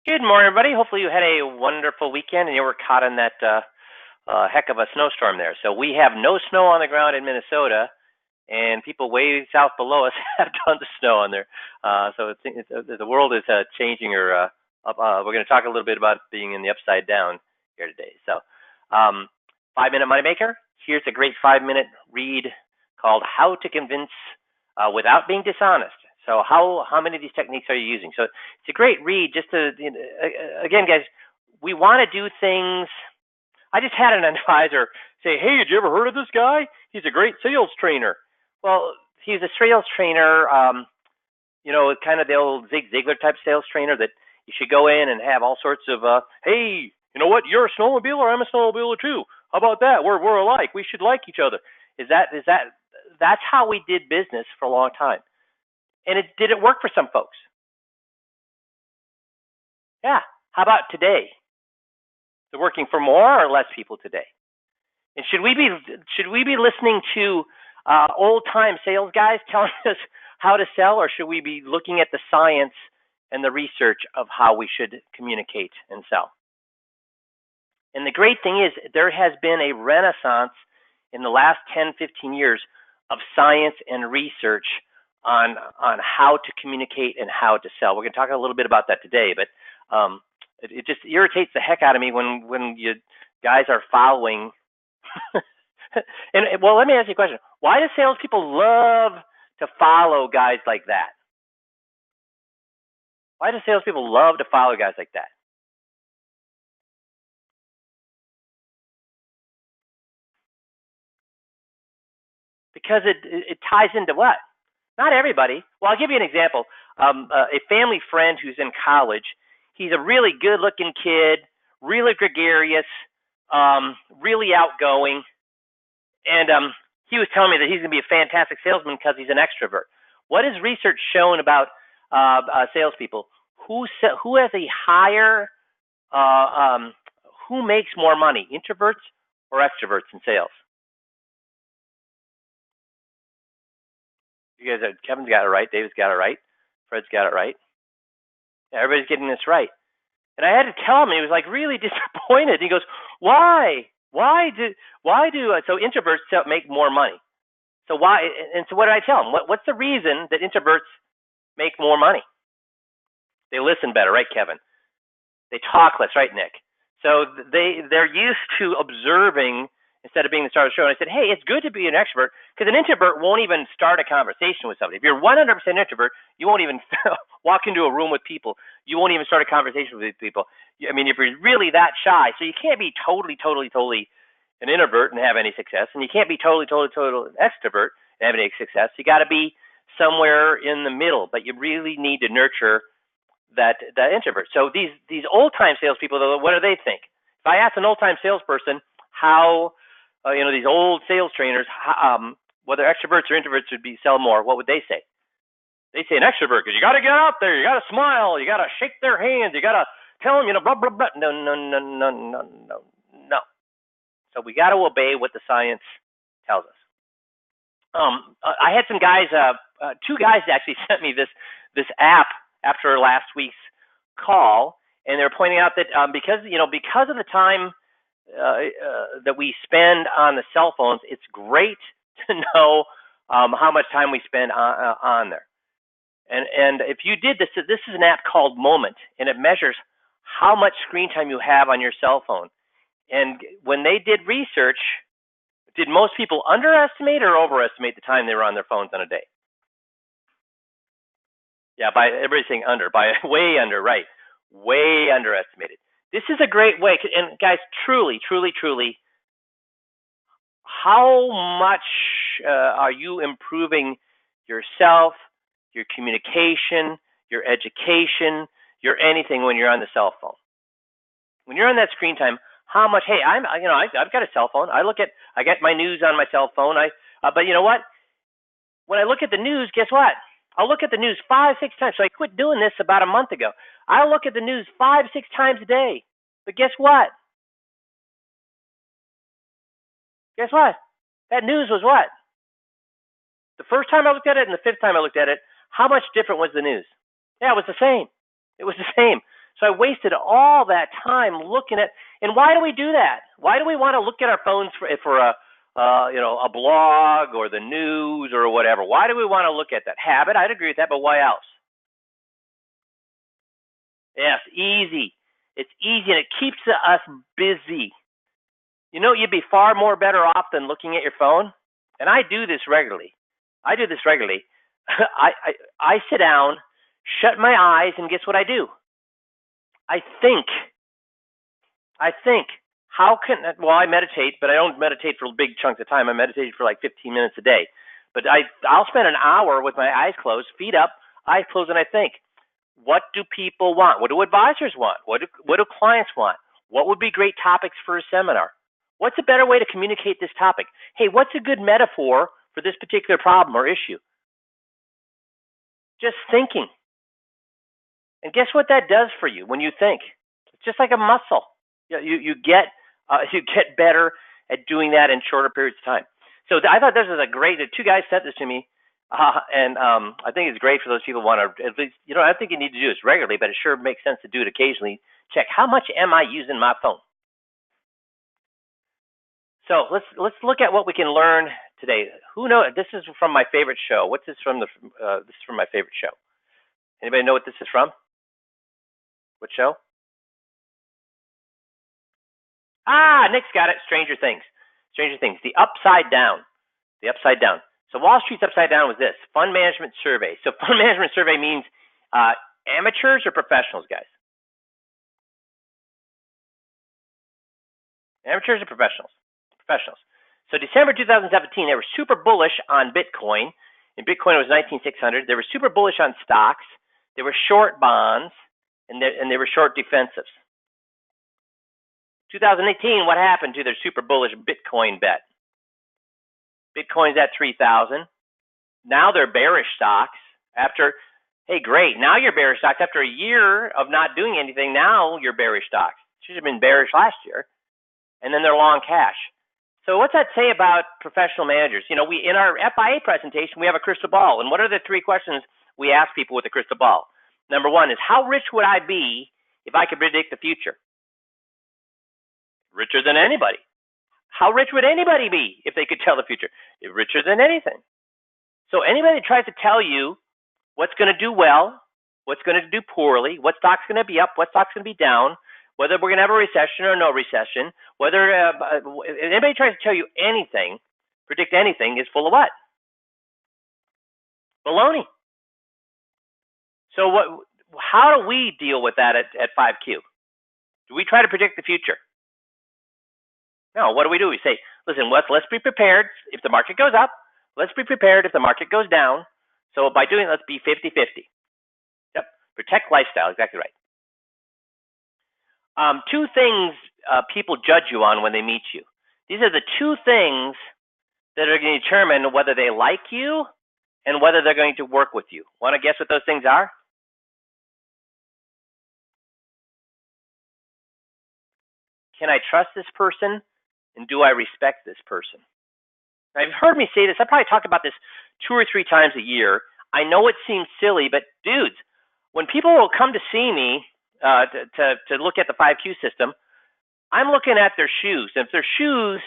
Good morning, everybody. Hopefully you had a wonderful weekend and you were caught in that heck of a snowstorm there. So we have no snow on the ground in Minnesota, and people way south below us have tons of snow on there. The world is changing. We're going to talk a little bit about being in the upside down here today. So, 5-minute moneymaker. Here's a great 5-minute read called "How to Convince Without Being Dishonest." So how many of these techniques are you using? So it's a great read. Just to again, guys, we want to do things. I just had an advisor say, "Hey, had you ever heard of this guy? He's a great sales trainer." Well, he's a sales trainer. Kind of the old Zig Ziglar type sales trainer that you should go in and have all sorts of, "Hey, you know what? You're a snowmobiler. I'm a snowmobiler too. How about that? We're alike. We should like each other." That's how we did business for a long time. And it didn't work for some folks. Yeah. How about today? Is it working for more or less people today? And should we be listening to old time sales guys telling us how to sell, or should we be looking at the science and the research of how we should communicate and sell? And the great thing is there has been a renaissance in the last 10, 15 years of science and research on how to communicate and how to sell. We're going to talk a little bit about that today, but it just irritates the heck out of me when you guys are following. Well, let me ask you a question. Why do salespeople love to follow guys like that? Why do salespeople love to follow guys like that? Because it ties into what? Not everybody. Well, I'll give you an example. A family friend who's in college. He's a really good-looking kid, really gregarious, really outgoing, and he was telling me that he's going to be a fantastic salesman because he's an extrovert. What has research shown about salespeople? Who has a higher, who makes more money, introverts or extroverts in sales? You guys, Kevin's got it right. David's got it right. Fred's got it right. Yeah, everybody's getting this right. And I had to tell him, he was like really disappointed. He goes, "Why? Why do so introverts make more money? So why?" And so what did I tell him? What's the reason that introverts make more money? They listen better, right, Kevin? They talk less, right, Nick? So they're used to observing instead of being the star of the show. And I said, "Hey, it's good to be an extrovert because an introvert won't even start a conversation with somebody. If you're 100% introvert, you won't even walk into a room with people. You won't even start a conversation with people. I mean, if you're really that shy, so you can't be totally an introvert and have any success, and you can't be totally an extrovert and have any success. You got to be somewhere in the middle, but you really need to nurture that introvert. So these old time salespeople, though, what do they think? If I ask an old time salesperson how these old sales trainers, whether extroverts or introverts should sell more, what would they say? They say an extrovert because you got to get out there, you got to smile, you got to shake their hands, you got to tell them, blah blah blah. No. So we got to obey what the science tells us. I had some guys, 2 guys actually sent me this app after last week's call, and they're pointing out that because of the time that we spend on the cell phones, it's great to know how much time we spend on there. And if you did this is an app called Moment, and it measures how much screen time you have on your cell phone. And when they did research, did most people underestimate or overestimate the time they were on their phones on a day? Yeah, by everybody's saying under, by way under, right? Way underestimated. This is a great way, and guys, truly, how much are you improving yourself, your communication, your education, your anything when you're on the cell phone? When you're on that screen time, how much? Hey, I've got a cell phone. I get my news on my cell phone. But you know what? When I look at the news, guess what? I'll look at the news 5, 6 times. So I quit doing this about a month ago. I'll look at the news 5, 6 times a day. But guess what? Guess what? That news was what? The first time I looked at it and the 5th time I looked at it, how much different was the news? Yeah, it was the same. It was the same. So I wasted all that time looking at, and why do we do that? Why do we want to look at our phones for a blog or the news or whatever? Why do we want to look at that? Habit, I'd agree with that, but why else? Yes, easy. It's easy and it keeps us busy. You know, you'd be far more better off than looking at your phone. And I do this regularly. I sit down, shut my eyes, and guess what I do? I think. I meditate, but I don't meditate for big chunks of time. I meditate for like 15 minutes a day. But I'll spend an hour with my eyes closed, feet up, eyes closed, and I think, what do people want? What do advisors want? What do clients want? What would be great topics for a seminar? What's a better way to communicate this topic? Hey, what's a good metaphor for this particular problem or issue? Just thinking. And guess what that does for you when you think? It's just like a muscle. You get better at doing that in shorter periods of time. So I thought this was a great. The two guys sent this to me, and I think it's great for those people who want to at least. I think you need to do this regularly, but it sure makes sense to do it occasionally. Check how much am I using my phone. So let's look at what we can learn today. Who knows? This is from my favorite show. What's this from? This is from my favorite show. Anybody know what this is from? What show? Nick's got it. Stranger Things. The Upside Down. So Wall Street's Upside Down was this. Fund Management Survey. So Fund Management Survey means amateurs or professionals, guys? Amateurs or professionals? Professionals. So December 2017, they were super bullish on Bitcoin. And Bitcoin was 19,600. They were super bullish on stocks. They were short bonds. And they were short defensives. 2018, what happened to their super bullish Bitcoin bet? Bitcoin's at 3,000. Now they're bearish stocks hey, great. Now you're bearish stocks. After a year of not doing anything, now you're bearish stocks. Should have been bearish last year. And then they're long cash. So what's that say about professional managers? We in our FIA presentation, we have a crystal ball. And what are the three questions we ask people with a crystal ball? Number one is, how rich would I be if I could predict the future? Richer than anybody. How rich would anybody be if they could tell the future? Richer than anything. So anybody that tries to tell you what's going to do well, what's going to do poorly, what stock's going to be up, what stock's going to be down, whether we're going to have a recession or no recession, whether anybody tries to tell you anything, predict anything, is full of what? Baloney. So how do we deal with that at 5Q? Do we try to predict the future? No, what do? We say, listen, let's be prepared if the market goes up. Let's be prepared if the market goes down. So by doing it, let's be 50-50. Yep, protect lifestyle, exactly right. Two things people judge you on when they meet you. These are the two things that are going to determine whether they like you and whether they're going to work with you. Want to guess what those things are? Can I trust this person? And do I respect this person? Now, you've heard me say this. I probably talk about this 2 or 3 times a year. I know it seems silly, but dudes, when people will come to see me to look at the 5Q system, I'm looking at their shoes. And if their shoes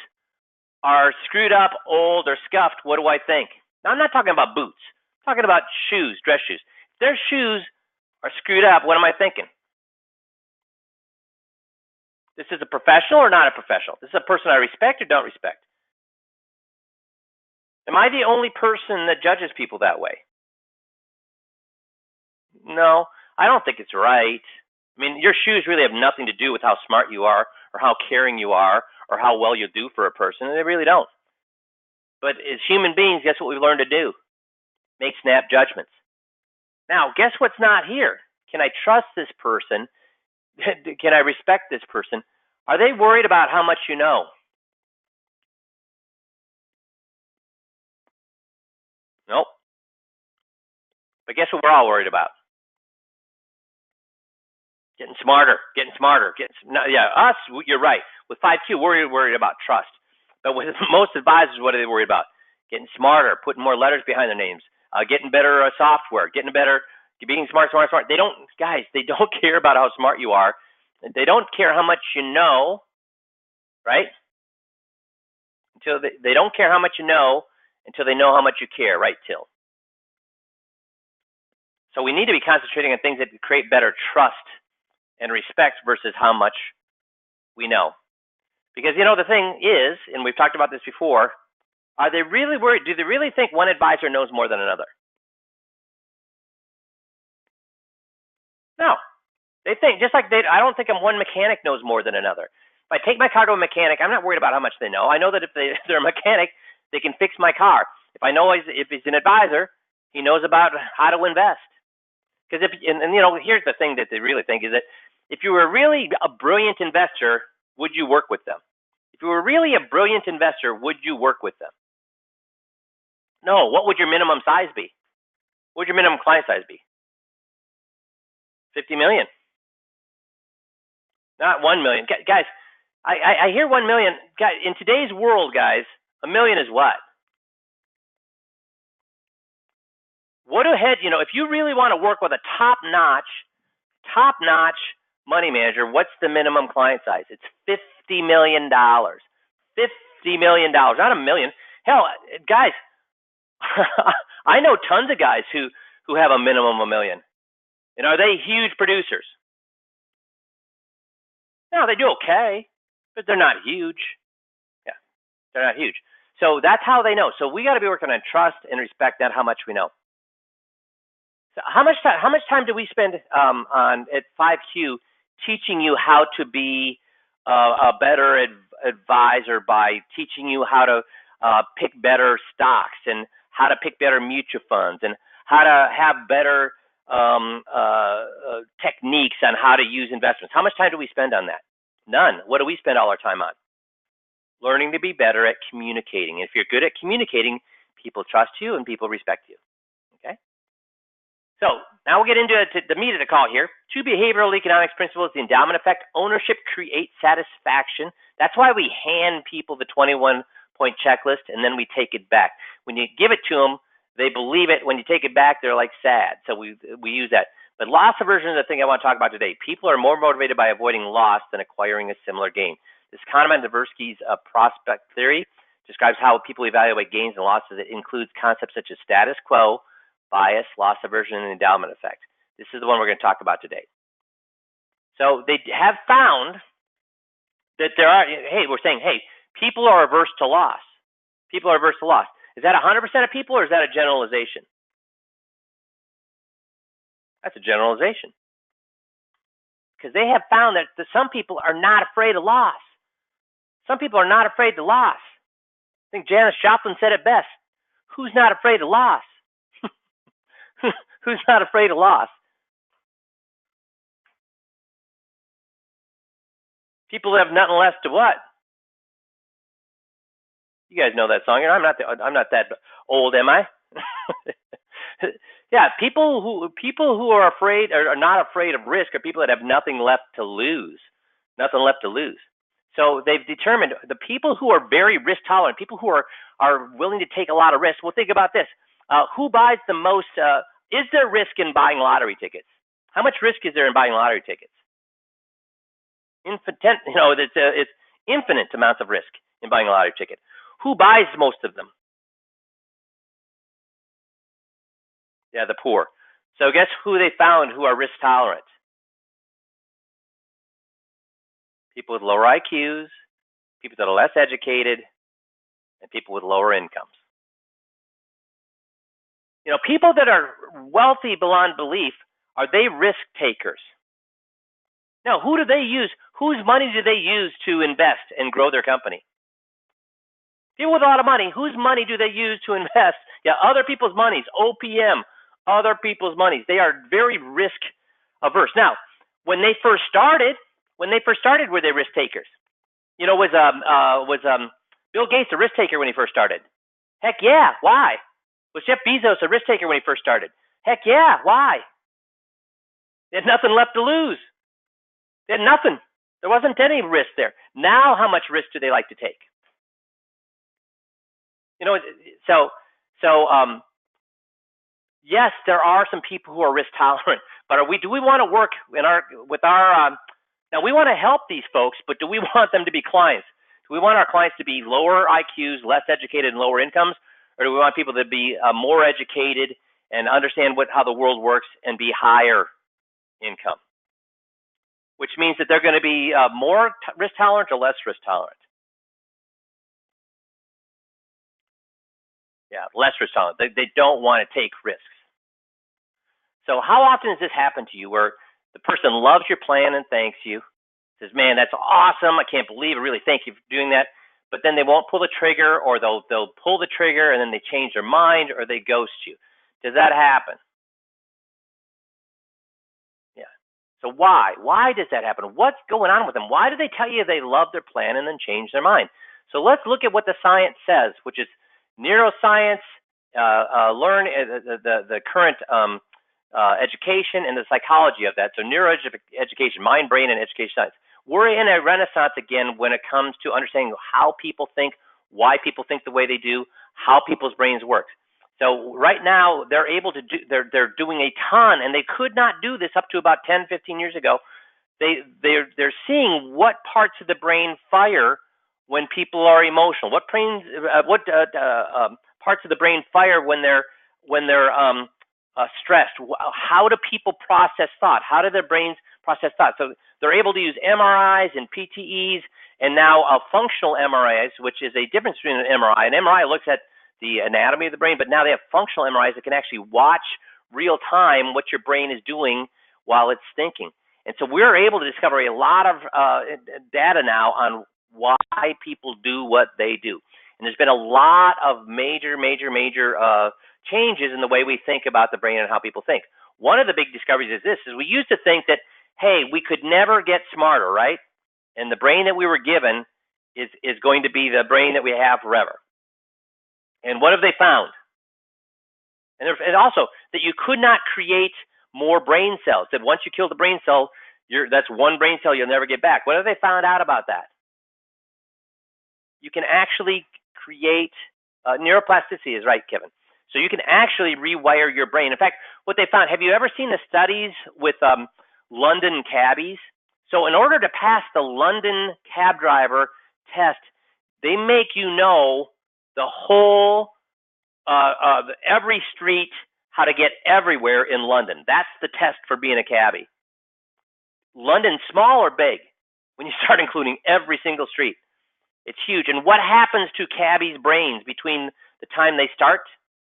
are screwed up, old, or scuffed, what do I think? Now, I'm not talking about boots. I'm talking about shoes, dress shoes. If their shoes are screwed up, what am I thinking? This is a professional or not a professional? This is a person I respect or don't respect? Am I the only person that judges people that way? No, I don't think it's right. I mean, your shoes really have nothing to do with how smart you are or how caring you are or how well you do for a person. They really don't. But as human beings, guess what we've learned to do? Make snap judgments. Now, guess what's not here? Can I trust this person? Can I respect this person? Are they worried about how much you know? Nope. But guess what we're all worried about? Getting smarter. Us, you're right. With 5Q, we're worried about trust. But with most advisors, what are they worried about? Getting smarter, putting more letters behind their names, getting better software, getting better being smart. They don't, guys, they don't care about how smart you are. They don't care how much you know, right? Until they don't care how much you know until they know how much you care, right, Till? So we need to be concentrating on things that create better trust and respect versus how much we know. Because, the thing is, and we've talked about this before, are they really worried? Do they really think one advisor knows more than another? No. They think, just like I don't think one mechanic knows more than another. If I take my car to a mechanic, I'm not worried about how much they know. I know that if they're a mechanic, they can fix my car. If I know if he's an advisor, he knows about how to invest. Because here's the thing that they really think is that if you were really a brilliant investor, would you work with them? If you were really a brilliant investor, would you work with them? No. What would your minimum size be? What would your minimum client size be? 50 million. Not 1 million. Guys, I hear 1 million. Guys, in today's world, guys, a million is what? What ahead, if you really want to work with a top-notch money manager, what's the minimum client size? It's $50 million. $50 million, not a million. Hell, guys, I know tons of guys who have a minimum of $1 million. And are they huge producers? No, they do okay, but they're not huge. Yeah, they're not huge. So that's how they know. So we got to be working on trust and respect, not how much we know. So how much time do we spend on at 5Q teaching you how to be a better advisor by teaching you how to pick better stocks and how to pick better mutual funds and how to have better techniques on how to use investments? How much time do we spend on that? None. What do we spend all our time on? Learning to be better at communicating. If you're good at communicating, people trust you and people respect you. Okay? So now we'll get into the meat of the call here. 2 behavioral economics principles, the endowment effect. Ownership creates satisfaction. That's why we hand people the 21-point checklist and then we take it back. When you give it to them, they believe it. When you take it back, they're like sad. So we use that. But loss aversion is the thing I want to talk about today. People are more motivated by avoiding loss than acquiring a similar gain. This Kahneman Tversky's prospect theory describes how people evaluate gains and losses. It includes concepts such as status quo, bias, loss aversion, and endowment effect. This is the one we're going to talk about today. So they have found that we're saying, people are averse to loss. People are averse to loss. Is that 100% of people, or is that a generalization? That's a generalization. Because they have found that some people are not afraid of loss. Some people are not afraid of loss. I think Janis Joplin said it best. Who's not afraid of loss? Who's not afraid of loss? People have nothing left to what? You guys know that song. I'm not that old, am I? Yeah, people who are afraid or are not afraid of risk are people that have nothing left to lose. Nothing left to lose. So they've determined the people who are very risk tolerant, people who are willing to take a lot of risk. Well, think about this. Who buys the most? Is there risk in buying lottery tickets? How much risk is there in buying lottery tickets? It's infinite amounts of risk in buying a lottery ticket. Who buys most of them? Yeah, the poor. So guess who they found who are risk tolerant? People with lower IQs, people that are less educated, and people with lower incomes. People that are wealthy beyond belief, are they risk takers? Now, who do they use? Whose money do they use to invest and grow their company? People with a lot of money, whose money do they use to invest? Yeah, other people's monies, OPM, other people's monies. They are very risk averse. Now, when they first started, were they risk takers? Was Bill Gates a risk taker when he first started? Heck yeah. Why? Was Jeff Bezos a risk taker when he first started? Heck yeah. Why? They had nothing left to lose. They had nothing. There wasn't any risk there. Now, how much risk do they like to take? yes, there are some people who are risk tolerant, but do we want to work with our now we want to help these folks, but do we want them to be clients? Do we want our clients to be lower IQs, less educated, and lower incomes, or do we want people to be more educated and understand how the world works and be higher income? Which means that they're going to be more risk tolerant or less risk tolerant. Yeah, less risk tolerant. They don't want to take risks. So how often has this happened to you where the person loves your plan and thanks you, says, man, that's awesome, I can't believe it, really thank you for doing that, but then they won't pull the trigger, or they'll pull the trigger and then they change their mind, or they ghost you? Does that happen? Yeah. So why? Why does that happen? What's going on with them? Why do they tell you they love their plan and then change their mind? So let's look at what the science says, which is neuroscience, the current education and the psychology of that. So neuroeducation, mind, brain, and education science. We're in a renaissance again when it comes to understanding how people think, why people think the way they do, how people's brains work. So right now they're able to do, they're doing a ton, and they could not do this up to about 10, 15 years ago. They're seeing what parts of the brain fire when people are emotional. What parts of the brain fire when they're stressed? How do people process thought? How do their brains process thought? So they're able to use MRIs and PTEs, and now functional MRIs, which is a difference between an MRI. An MRI looks at the anatomy of the brain, but now they have functional MRIs that can actually watch real time what your brain is doing while it's thinking. And so we're able to discover a lot of data now on why people do what they do. And there's been a lot of major changes in the way we think about the brain and how people think. One of the big discoveries is this: is we used to think that, hey, we could never get smarter, right? And the brain that we were given is going to be the brain that we have forever. And what have they found? And also that you could not create more brain cells. That once you kill the brain cell, that's one brain cell you'll never get back. What have they found out about that? You can actually create neuroplasticity is right, Kevin. So you can actually rewire your brain. In fact, what they found, have you ever seen the studies with London cabbies? So in order to pass the London cab driver test, they make you know the whole, every street, how to get everywhere in London. That's the test for being a cabbie. London's small or big when you start including every single street. It's huge. And what happens to cabbies' brains between the time they start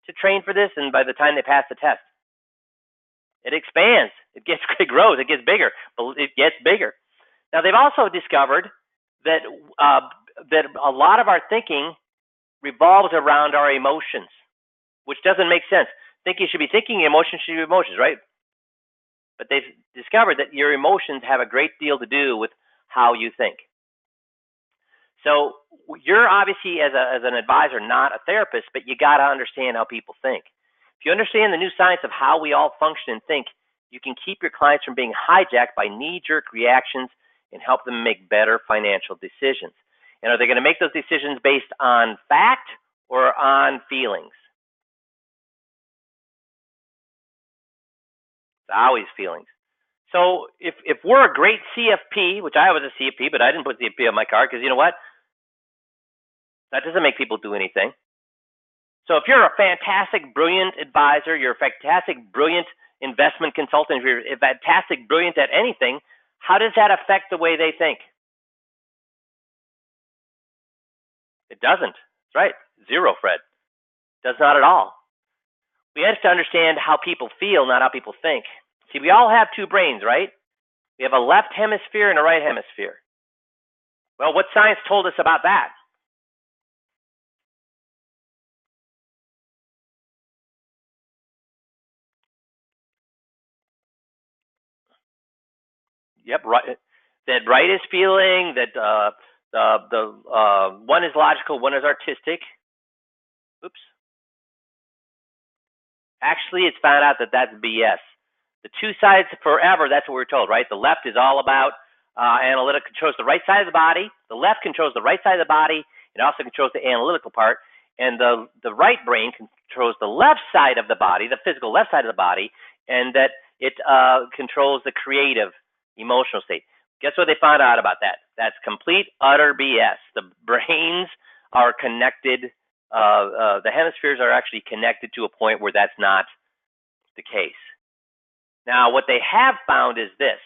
to train for this and by the time they pass the test? It expands. It grows. It gets bigger. It gets bigger. Now, they've also discovered that that a lot of our thinking revolves around our emotions, which doesn't make sense. Thinking should be thinking, emotions should be emotions, right? But they've discovered that your emotions have a great deal to do with how you think. So you're obviously, as an advisor, not a therapist, but you got to understand how people think. If you understand the new science of how we all function and think, you can keep your clients from being hijacked by knee-jerk reactions and help them make better financial decisions. And are they going to make those decisions based on fact or on feelings? It's always feelings. So if we're a great CFP, which I was a CFP, but I didn't put CFP on my card because you know what? That doesn't make people do anything. So if you're a fantastic, brilliant advisor, you're a fantastic, brilliant investment consultant, if you're a fantastic, brilliant at anything, how does that affect the way they think? It doesn't. That's right. Zero, Fred. Does not at all. We have to understand how people feel, not how people think. See, we all have two brains, right? We have a left hemisphere and a right hemisphere. Well, what science told us about that? Yep, right. That right is feeling, that one is logical, one is artistic. Oops. Actually, it's found out that that's BS. The two sides forever, that's what we're told, right? The left is all about analytic, controls the right side of the body. The left controls the right side of the body. It also controls the analytical part. and the right brain controls the left side of the body, the physical left side of the body, and that it controls the creative, emotional state. Guess what they found out about that? That's complete, utter BS. The brains are connected. The hemispheres are actually connected to a point where that's not the case. Now, what they have found is this.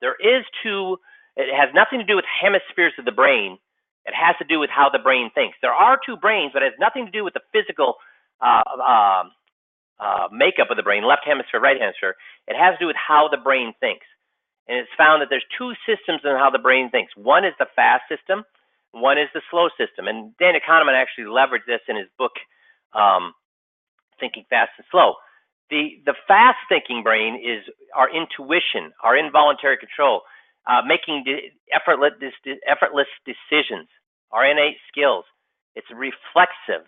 It has nothing to do with hemispheres of the brain. It has to do with how the brain thinks. There are two brains, but it has nothing to do with the physical makeup of the brain, left hemisphere, right hemisphere. It has to do with how the brain thinks. And it's found that there's two systems in how the brain thinks. One is the fast system, one is the slow system. And Daniel Kahneman actually leveraged this in his book, Thinking Fast and Slow. The fast thinking brain is our intuition, our involuntary control, making effortless decisions, our innate skills. It's reflexive,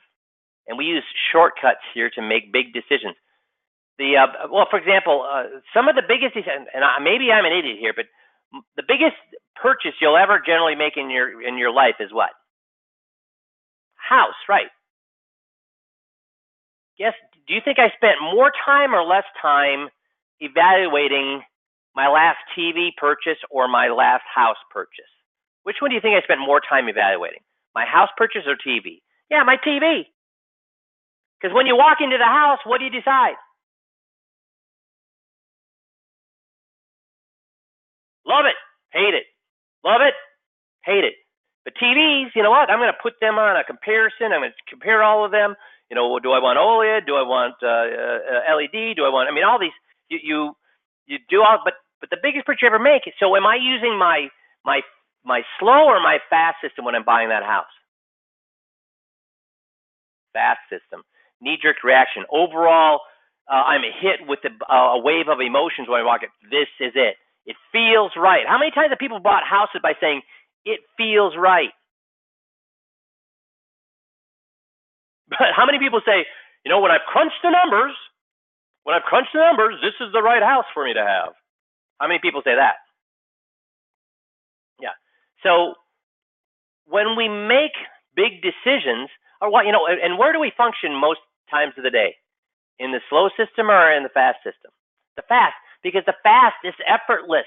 and we use shortcuts here to make big decisions. For example, some of the biggest, and maybe I'm an idiot here, but the biggest purchase you'll ever generally make in your life is what? House, right? Yes. Do you think I spent more time or less time evaluating my last TV purchase or my last house purchase? Which one do you think I spent more time evaluating? My house purchase or TV? Yeah, my TV. Because when you walk into the house, what do you decide? Love it, hate it. Love it, hate it. But TVs, you know what? I'm going to put them on a comparison. I'm going to compare all of them. You know, do I want OLED? Do I want LED? Do I want? I mean, all these. You do all, but the biggest purchase you ever make. So, am I using my slow or my fast system when I'm buying that house? Fast system. Knee-jerk reaction. Overall, I'm hit with a wave of emotions when I walk in. This is it. It feels right. How many times have people bought houses by saying it feels right? But how many people say, you know, when I've crunched the numbers, this is the right house for me to have? How many people say that? Yeah. So when we make big decisions, or what, you know, and where do we function most times of the day? In the slow system or in the fast system? The fast, because the fast is effortless.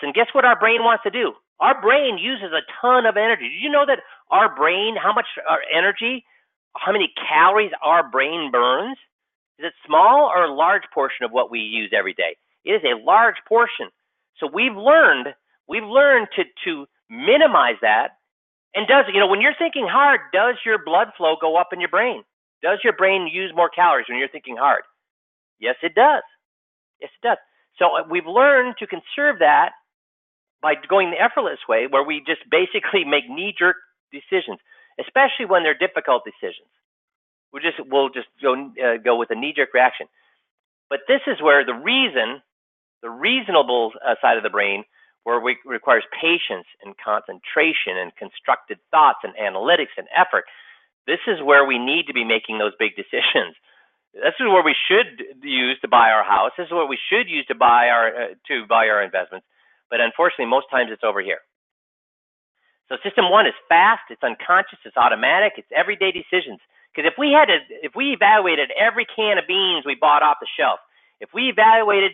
And guess what our brain wants to do? Our brain uses a ton of energy. Did you know that our brain, how much energy, how many calories our brain burns? Is it small or a large portion of what we use every day? It is a large portion. So we've learned to minimize that. And when you're thinking hard, does your blood flow go up in your brain? Does your brain use more calories when you're thinking hard? Yes, it does. Yes, it does. So we've learned to conserve that by going the effortless way, where we just basically make knee-jerk decisions, especially when they're difficult decisions. We'll just go with a knee-jerk reaction. But this is where the reasonable side of the brain, where it requires patience and concentration and constructed thoughts and analytics and effort. This is where we need to be making those big decisions. This is where we should use to buy our house. This is what we should use to buy our investments. But unfortunately, most times it's over here. So system one is fast, it's unconscious, it's automatic, it's everyday decisions. Because if we evaluated every can of beans we bought off the shelf, if we evaluated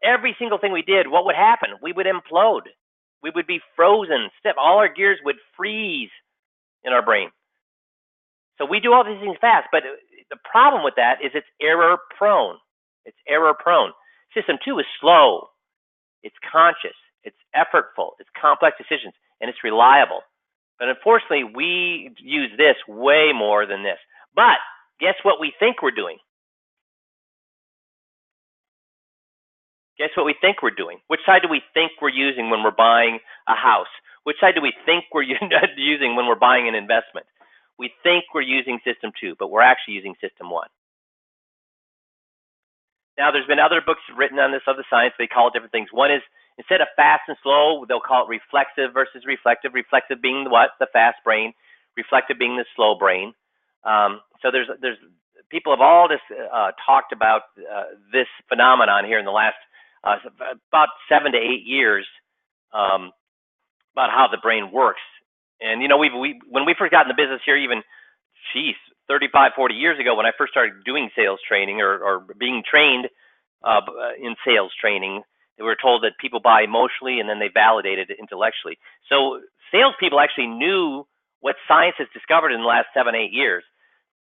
every single thing we did, what would happen? We would implode. We would be frozen stiff. All our gears would freeze in our brain. So we do all these things fast, but the problem with that is it's error prone. It's error prone. System two is slow. It's conscious. It's effortful. It's complex decisions, and it's reliable. But unfortunately, we use this way more than this. But guess what we think we're doing? Guess what we think we're doing? Which side do we think we're using when we're buying a house? Which side do we think we're using when we're buying an investment? We think we're using system two, but we're actually using system one. Now, there's been other books written on this other science. They call it different things. One is, instead of fast and slow, they'll call it reflexive versus reflective. Reflexive being what? The fast brain. Reflective being the slow brain. So there's people have all this talked about this phenomenon here in the last about 7 to 8 years about how the brain works. And when we first got in the business here, even geez, 35, 40 years ago when I first started doing sales training or being trained in sales training, they were told that people buy emotionally and then they validated it intellectually. So salespeople actually knew what science has discovered in the last 7, 8 years,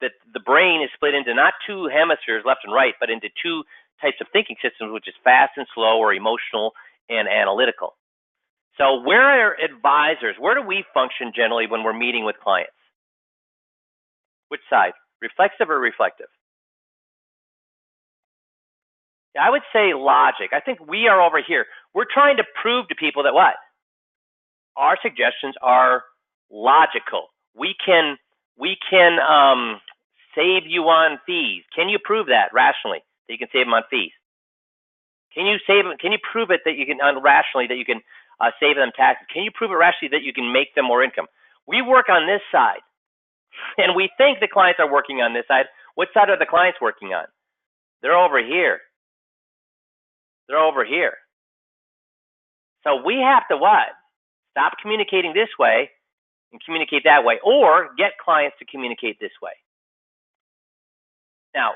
that the brain is split into not two hemispheres, left and right, but into two types of thinking systems, which is fast and slow, or emotional and analytical. So where are advisors? Where do we function generally when we're meeting with clients? Which side? Reflexive or reflective? I would say logic. I think we are over here. We're trying to prove to people that what? Our suggestions are logical. We can save you on fees. Can you prove that rationally, that you can save them on fees? Can you prove it that you can rationally that you can save them taxes? Can you prove it rationally that you can make them more income? We work on this side, and we think the clients are working on this side. What side are the clients working on? They're over here. They're over here. So we have to what? Stop communicating this way and communicate that way, or get clients to communicate this way. Now,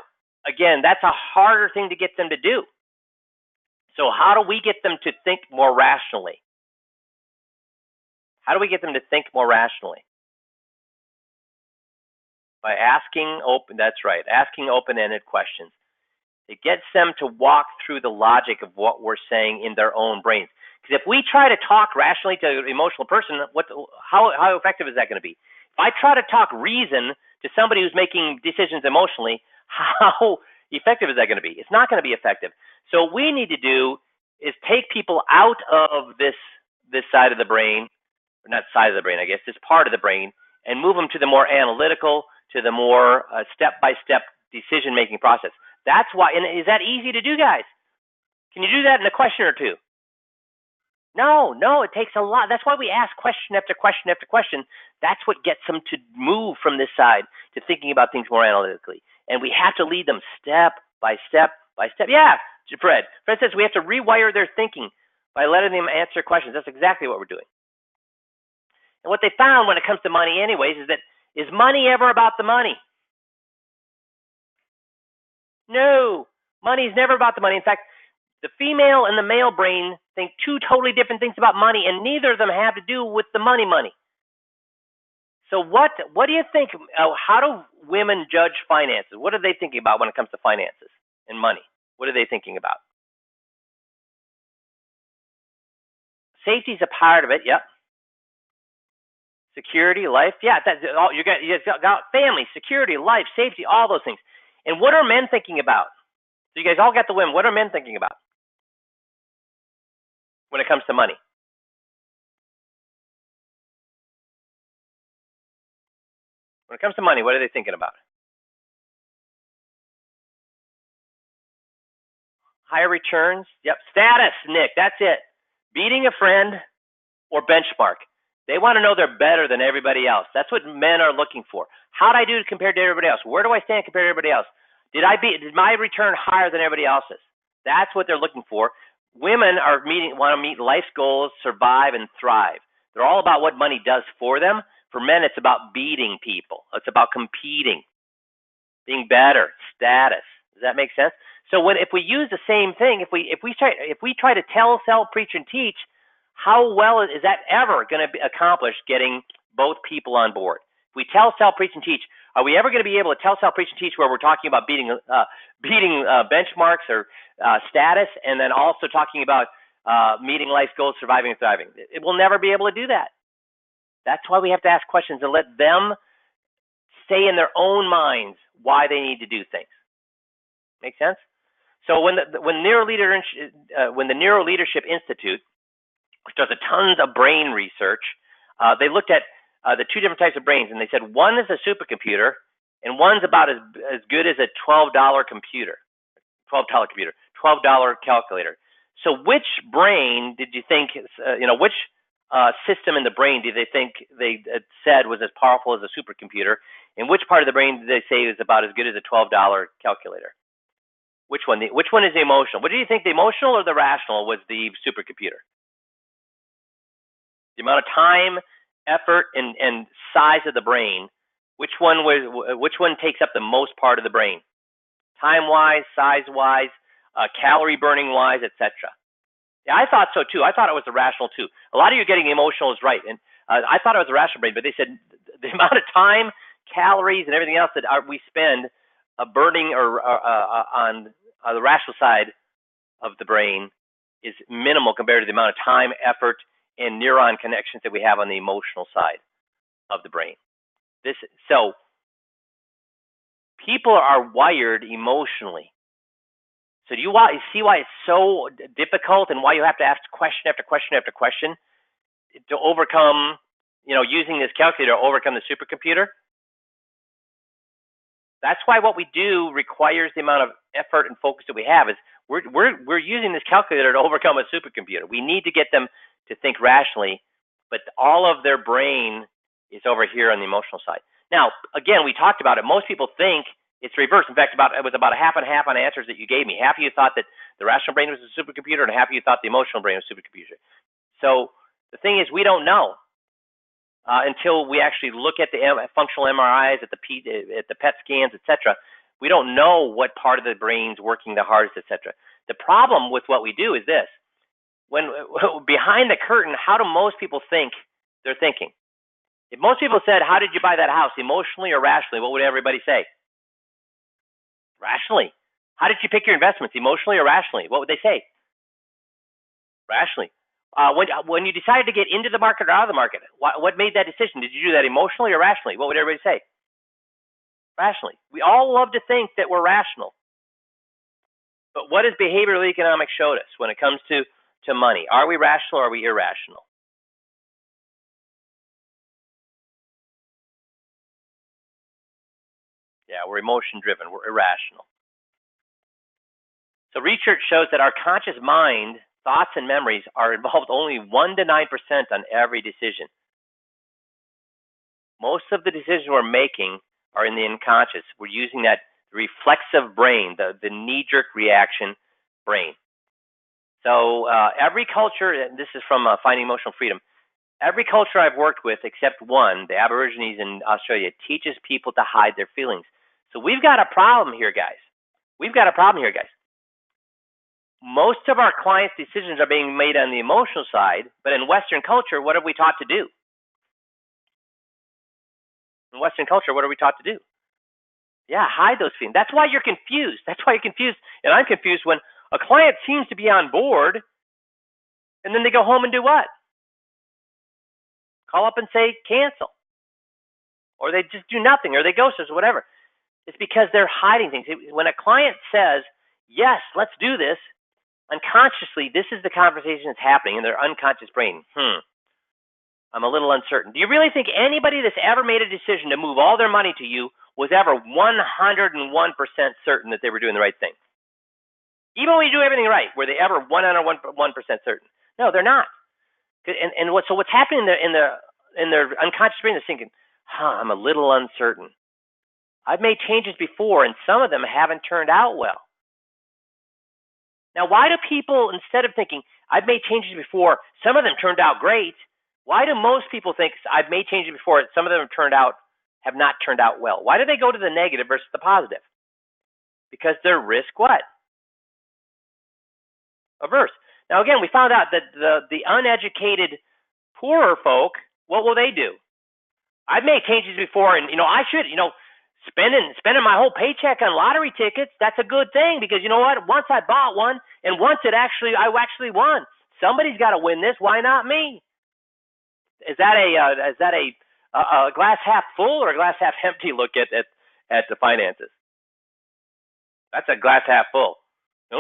again, that's a harder thing to get them to do. So how do we get them to think more rationally? How do we get them to think more rationally? By asking open-ended questions. It gets them to walk through the logic of what we're saying in their own brains. Because if we try to talk rationally to an emotional person, how effective is that going to be? If I try to talk reason to somebody who's making decisions emotionally, how effective is that going to be? It's not going to be effective. So what we need to do is take people out of this side of the brain, or not side of the brain, I guess, this part of the brain, and move them to the more analytical, to the more step-by-step decision-making process. That's why, and is that easy to do, guys? Can you do that in a question or two? No, it takes a lot. That's why we ask question after question after question. That's what gets them to move from this side to thinking about things more analytically. And we have to lead them step by step by step. Yeah, Fred. Fred says we have to rewire their thinking by letting them answer questions. That's exactly what we're doing. And what they found when it comes to money anyways is money ever about the money? No, money is never about the money. In fact, the female and the male brain think two totally different things about money, and neither of them have to do with the money. So what do you think? How do women judge finances? What are they thinking about when it comes to finances and money? What are they thinking about? Safety is a part of it. Yep. Security, life. Yeah, that's all. You got family, security, life, safety, all those things. And what are men thinking about? So you guys all got the women. What are men thinking about when it comes to money? When it comes to money, what are they thinking about? Higher returns. Yep. Status, Nick. That's it. Beating a friend or benchmark. They want to know they're better than everybody else. That's what men are looking for. How did I do compared to everybody else? Where do I stand compared to everybody else? Did my return higher than everybody else's? That's what they're looking for. Women want to meet life's goals, survive, and thrive. They're all about what money does for them. For men, it's about beating people. It's about competing, being better, status. Does that make sense? So if we use the same thing, if we try to tell, sell, preach, and teach, how well is that ever going to accomplish getting both people on board? If we tell, sell, preach, and teach, are we ever going to be able to tell, sell, preach, and teach where we're talking about beating benchmarks or status, and then also talking about meeting life's goals, surviving, and thriving? It will never be able to do that. That's why we have to ask questions and let them say in their own minds why they need to do things. Make sense? So when the Neuro Leadership Institute, which does a tons of brain research, they looked at the two different types of brains, and they said one is a supercomputer, and one's about as good as a $12 computer, $12 calculator. So which brain did you think, which system in the brain did they think they said was as powerful as a supercomputer, and which part of the brain did they say is about as good as a $12 calculator? Which one? Which one is the emotional? What do you think, the emotional or the rational was the supercomputer? The amount of time, effort, and size of the brain Which one takes up the most part of the brain? Time-wise, size-wise, calorie-burning-wise, etc. Yeah, I thought so too. I thought it was the rational too. A lot of you getting emotional is right, and I thought it was the rational brain, but they said the amount of time, calories, and everything else that we spend burning or on the rational side of the brain is minimal compared to the amount of time, effort, and neuron connections that we have on the emotional side of the brain. So people are wired emotionally. So do you see why it's so difficult and why you have to ask question after question after question to overcome, using this calculator to overcome the supercomputer? That's why what we do requires the amount of effort and focus that we have. Is we're using this calculator to overcome a supercomputer. We need to get them to think rationally, but all of their brain is over here on the emotional side. Now, again, we talked about it. Most people think it's reversed. In fact, it was about a half and half on answers that you gave me. Half of you thought that the rational brain was a supercomputer, and half of you thought the emotional brain was a supercomputer. So the thing is, we don't know until we actually look at the functional MRIs, at the PET scans, etc. We don't know what part of the brain's working the hardest, etc. The problem with what we do is this: when behind the curtain, how do most people think they're thinking? If most people said, "How did you buy that house, emotionally or rationally?" what would everybody say? Rationally. How did you pick your investments, emotionally or rationally? What would they say? Rationally. When you decided to get into the market or out of the market, what made that decision? Did you do that emotionally or rationally? What would everybody say? Rationally. We all love to think that we're rational. But what does behavioral economics show us when it comes to money? Are we rational or are we irrational? Yeah, we're emotion driven. We're irrational. So research shows that our conscious mind, thoughts and memories are involved only 1 to 9% on every decision. Most of the decisions we're making are in the unconscious. We're using that reflexive brain, the knee-jerk reaction brain. So every culture, and this is from Finding Emotional Freedom, every culture I've worked with except one, the Aborigines in Australia, teaches people to hide their feelings. So we've got a problem here, guys. Most of our clients' decisions are being made on the emotional side, but in Western culture, what are we taught to do? In Western culture, what are we taught to do? Yeah, hide those feelings. That's why you're confused. And I'm confused when a client seems to be on board, and then they go home and do what? Call up and say cancel. Or they just do nothing, or they ghost us, or whatever. It's because they're hiding things. When a client says, yes, let's do this, unconsciously, this is the conversation that's happening in their unconscious brain. I'm a little uncertain. Do you really think anybody that's ever made a decision to move all their money to you was ever 101% certain that they were doing the right thing? Even when you do everything right, were they ever 101% certain? No, they're not. So what's happening in their unconscious brain is thinking, I'm a little uncertain. I've made changes before, and some of them haven't turned out well. Now, why do people, instead of thinking, I've made changes before, some of them turned out great, why do most people think, I've made changes before, some of them have not turned out well? Why do they go to the negative versus the positive? Because they're risk what? Averse. Now, again, we found out that the uneducated, poorer folk, what will they do? I've made changes before, and I should, spending my whole paycheck on lottery tickets. That's a good thing because you know what? Once I bought one, and once I actually won. Somebody's got to win this. Why not me? Is that a glass half full or a glass half empty look at the finances? That's a glass half full.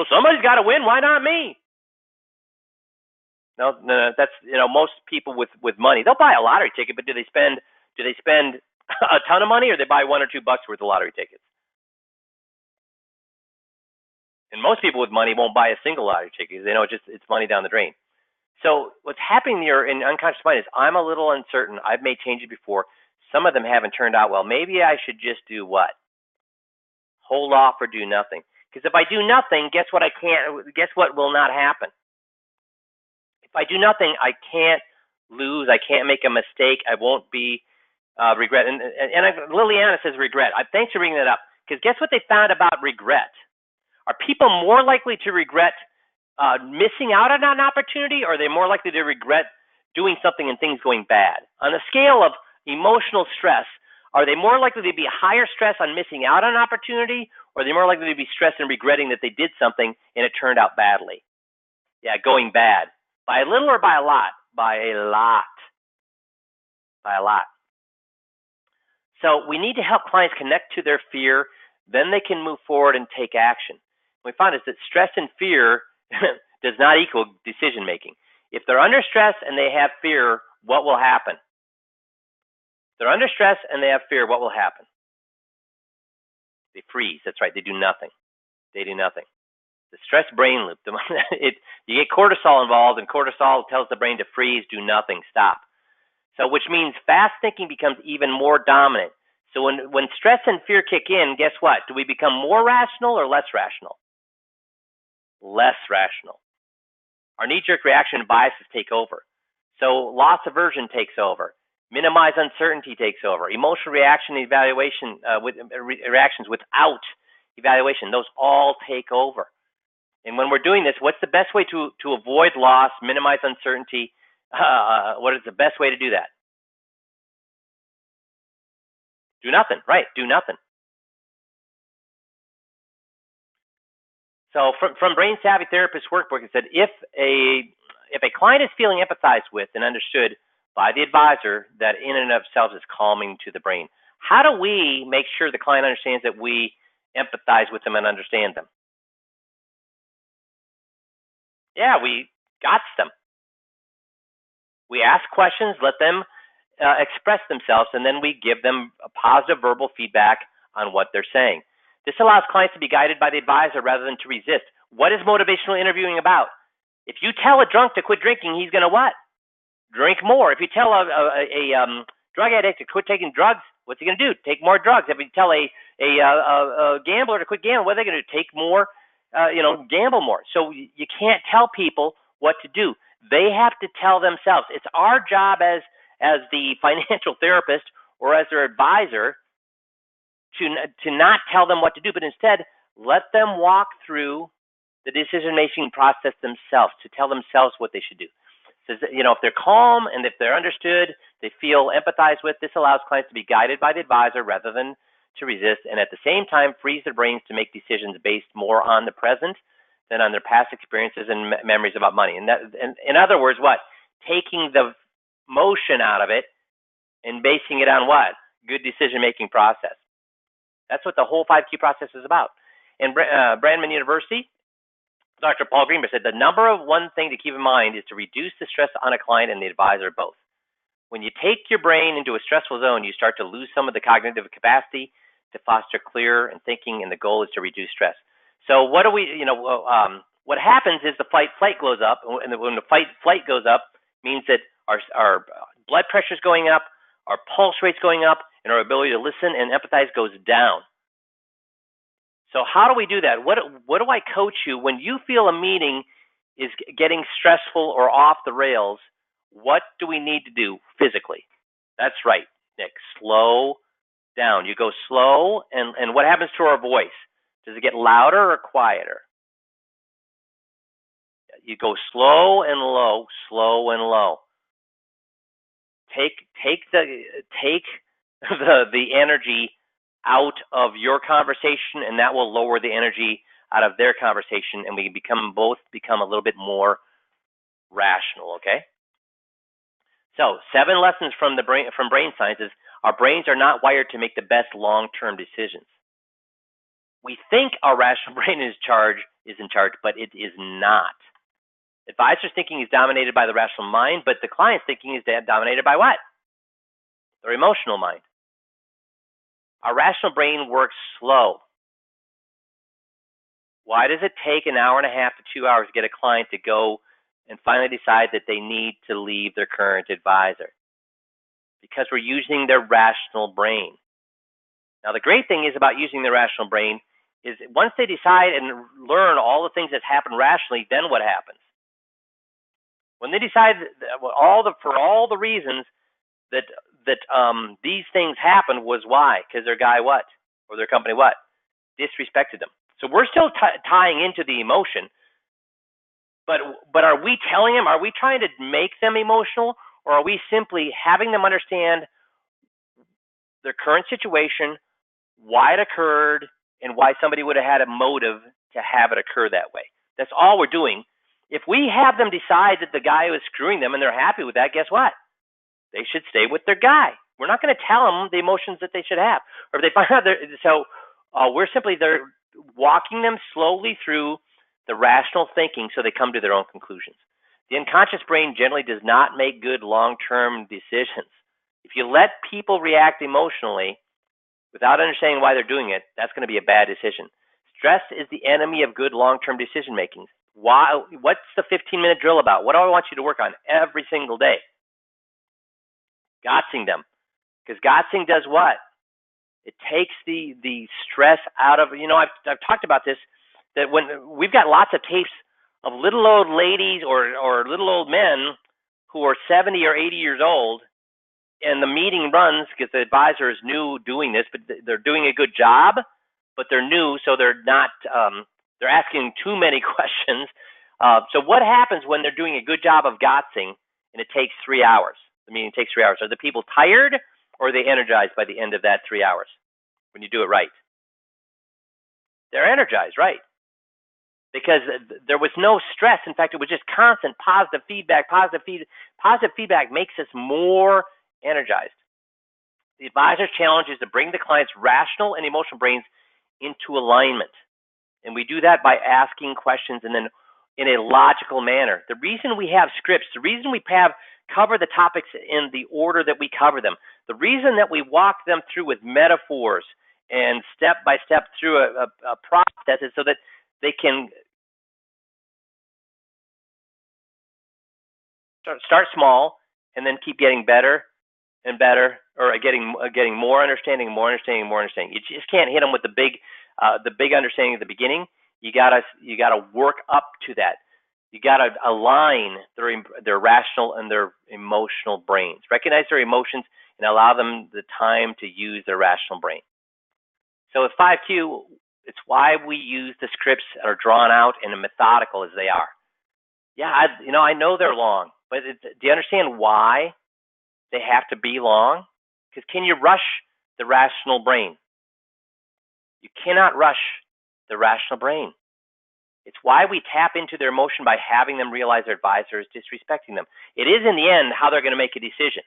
Somebody's got to win. Why not me? No, that's most people with money, they'll buy a lottery ticket, but do they spend a ton of money, or they buy $1 or $2 worth of lottery tickets? And most people with money won't buy a single lottery ticket. They know it's money down the drain. So what's happening here in unconscious mind is I'm a little uncertain. I've made changes before. Some of them haven't turned out well. Maybe I should just do what? Hold off or do nothing. Because if I do nothing, guess what will not happen? If I do nothing, I can't lose. I can't make a mistake. I won't be regret. And Liliana says regret. Thanks for bringing that up, because guess what they found about regret? Are people more likely to regret missing out on an opportunity, or are they more likely to regret doing something and things going bad? On a scale of emotional stress, are they more likely to be higher stress on missing out on an opportunity, or are they more likely to be stressed and regretting that they did something and it turned out badly? Yeah, going bad. By a little or by a lot? By a lot. By a lot. So we need to help clients connect to their fear. Then they can move forward and take action. What we found is that stress and fear does not equal decision making. If they're under stress and they have fear, what will happen? If they're under stress and they have fear, what will happen? They freeze. That's right. They do nothing. They do nothing. The stress brain loop. You get cortisol involved, and cortisol tells the brain to freeze, do nothing, stop. So which means fast thinking becomes even more dominant. So when stress and fear kick in, guess what? Do we become more rational or less rational? Less rational. Our knee-jerk reaction biases take over. So loss aversion takes over. Minimize uncertainty takes over. Emotional reaction evaluation reactions without evaluation, those all take over. And when we're doing this, what's the best way to avoid loss, minimize uncertainty? What is the best way to do that? Do nothing, right? Do nothing. So from Brain Savvy Therapist Workbook, it said if a client is feeling empathized with and understood by the advisor, that in and of itself is calming to the brain. How do we make sure the client understands that we empathize with them and understand them? Yeah, we got them. We ask questions, let them express themselves, and then we give them a positive verbal feedback on what they're saying. This allows clients to be guided by the advisor rather than to resist. What is motivational interviewing about? If you tell a drunk to quit drinking, he's going to what? Drink more. If you tell a drug addict to quit taking drugs, what's he going to do? Take more drugs. If you tell a gambler to quit gambling, what are they going to do? Take more, gamble more. So you can't tell people what to do. They have to tell themselves. It's our job as the financial therapist or as their advisor to not tell them what to do, but instead let them walk through the decision-making process themselves, to tell themselves what they should do. So, if they're calm and if they're understood, they feel empathized with, this allows clients to be guided by the advisor rather than to resist, and at the same time frees their brains to make decisions based more on the present than on their past experiences and memories about money. And in other words, what? Taking the motion out of it and basing it on what? Good decision-making process. That's what the whole 5Q process is about. And Brandman University, Dr. Paul Greenberg said the number one thing to keep in mind is to reduce the stress on a client and the advisor both. When you take your brain into a stressful zone, you start to lose some of the cognitive capacity to foster clear and thinking, and the goal is to reduce stress. So what do we, what happens is the fight-flight goes up, and when the fight-flight goes up, means that our blood pressure is going up, our pulse rate's going up, and our ability to listen and empathize goes down. So how do we do that? What do I coach you when you feel a meeting is getting stressful or off the rails? What do we need to do physically? That's right, Nick. Slow down. You go slow, and what happens to our voice? Does it get louder or quieter? You go slow and low, slow and low. Take the energy out of your conversation, and that will lower the energy out of their conversation, and we both become a little bit more rational. Okay. So 7 lessons from brain science is our brains are not wired to make the best long-term decisions. We think our rational brain is in charge, but it is not. Advisor's thinking is dominated by the rational mind, but the client's thinking is dominated by what? Their emotional mind. Our rational brain works slow. Why does it take an hour and a half to 2 hours to get a client to go and finally decide that they need to leave their current advisor? Because we're using their rational brain. Now, the great thing is about using the rational brain is once they decide and learn all the things that happen rationally, then what happens? When they decide for all the reasons that that these things happened was why? Because their guy what? Or their company what? Disrespected them. So we're still tying into the emotion, but are we telling them? Are we trying to make them emotional, or are we simply having them understand their current situation, why it occurred, and why somebody would have had a motive to have it occur that way? That's all we're doing. If we have them decide that the guy was screwing them and they're happy with that, guess what? They should stay with their guy. We're not going to tell them the emotions that they should have. Or if they find out, we're simply walking them slowly through the rational thinking so they come to their own conclusions. The unconscious brain generally does not make good long-term decisions. If you let people react emotionally without understanding why they're doing it, that's going to be a bad decision. Stress is the enemy of good long-term decision making. What's the 15-minute drill about? What do I want you to work on every single day? Gotzing them. Because gotzing does what? It takes the stress out of, I've talked about this, that when we've got lots of tapes of little old ladies or little old men who are 70 or 80 years old, and the meeting runs because the advisor is new doing this, but they're doing a good job, but they're new, so they're not, they're asking too many questions. So what happens when they're doing a good job of gotzing and it takes 3 hours? The meeting takes 3 hours. Are the people tired, or are they energized by the end of that 3 hours when you do it right? They're energized, right? Because there was no stress. In fact, it was just constant positive feedback. Positive feedback makes us more energized. The advisor's challenge is to bring the client's rational and emotional brains into alignment. And we do that by asking questions and then in a logical manner. The reason we have scripts, the reason we cover the topics in the order that we cover them, the reason that we walk them through with metaphors and step by step through a process is so that they can start small and then keep getting better and better, or getting more understanding. You just can't hit them with the big understanding at the beginning. You gotta work up to that. You gotta align their rational and their emotional brains. Recognize their emotions and allow them the time to use their rational brain. So with 5Q, it's why we use the scripts that are drawn out and methodical as they are. Yeah, I know they're long, but do you understand why they have to be long? Because can you rush the rational brain? You cannot rush the rational brain. It's why we tap into their emotion by having them realize their advisor is disrespecting them. It is in the end how they're going to make a decision.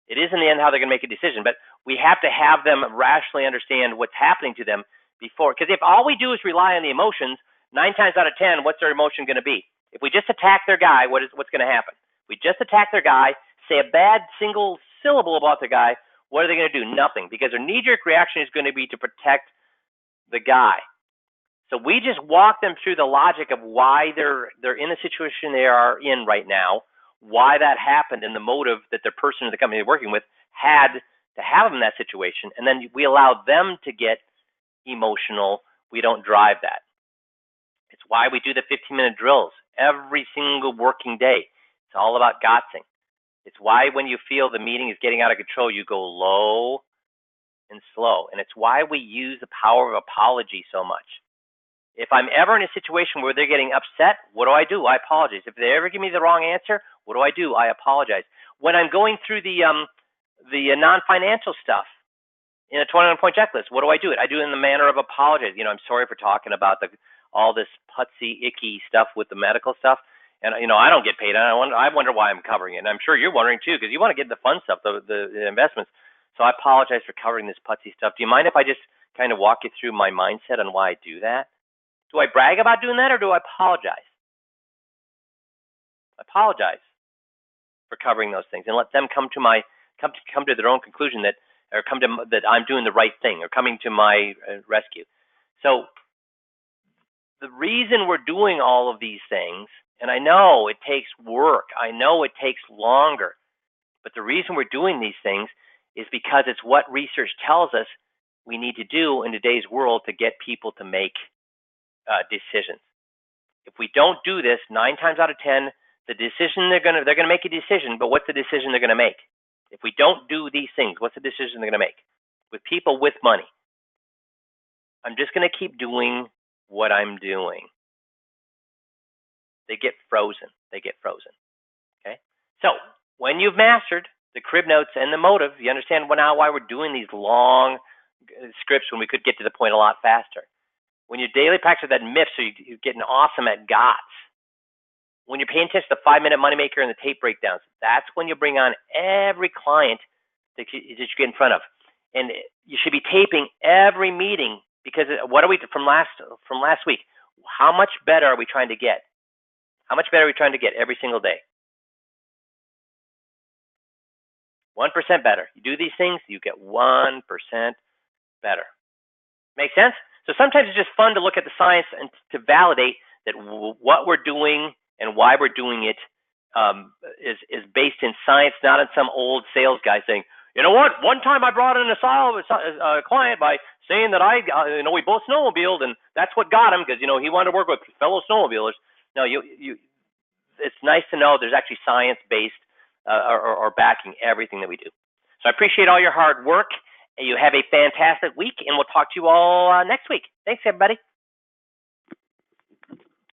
But we have to have them rationally understand what's happening to them before. Because if all we do is rely on the emotions, 9 times out of 10, what's their emotion going to be? If we just attack their guy, what's going to happen? We just attack their guy, say a bad single syllable about the guy, what are they going to do? Nothing, because their knee-jerk reaction is going to be to protect the guy. So we just walk them through the logic of why they're in the situation they are in right now, why that happened, and the motive that the person or the company they're working with had to have them in that situation, and then we allow them to get emotional. We don't drive that. It's why we do the 15-minute drills every single working day. It's all about gotzing. It's why when you feel the meeting is getting out of control, you go low and slow. And it's why we use the power of apology so much. If I'm ever in a situation where they're getting upset, what do? I apologize. If they ever give me the wrong answer, what do? I apologize. When I'm going through the non-financial stuff in a 21-point checklist, what do? I do it in the manner of apologize. I'm sorry for talking about all this putsy, icky stuff with the medical stuff. And, I don't get paid. I wonder why I'm covering it. And I'm sure you're wondering, too, because you want to get the fun stuff, the investments. So I apologize for covering this putsy stuff. Do you mind if I just kind of walk you through my mindset on why I do that? Do I brag about doing that, or do I apologize? I apologize for covering those things and let them come to their own conclusion that I'm doing the right thing or coming to my rescue. So the reason we're doing all of these things, and I know it takes work, I know it takes longer, but the reason we're doing these things is because it's what research tells us we need to do in today's world to get people to make decisions. If we don't do this, 9 times out of 10, the decision they're going to make a decision, but what's the decision they're going to make? If we don't do these things, what's the decision they're going to make? With people with money, I'm just going to keep doing what I'm doing. They get frozen. Okay? So when you've mastered the crib notes and the motive, you understand now why we're doing these long scripts when we could get to the point a lot faster. When you daily practice that myth, so you're getting awesome at GOTS. When you're paying attention to the 5-minute moneymaker and the tape breakdowns, that's when you bring on every client that you get in front of. And you should be taping every meeting, because what are we from last week? How much better are we trying to get? How much better are we trying to get every single day? 1% better. You do these things, you get 1% better. Make sense? So sometimes it's just fun to look at the science and to validate that what we're doing and why we're doing it is based in science, not in some old sales guy saying, you know what, one time I brought in a client by saying that we both snowmobiled, and that's what got him, because he wanted to work with fellow snowmobilers. No, it's nice to know there's actually science-based or backing everything that we do. So I appreciate all your hard work. You have a fantastic week, and we'll talk to you all next week. Thanks, everybody.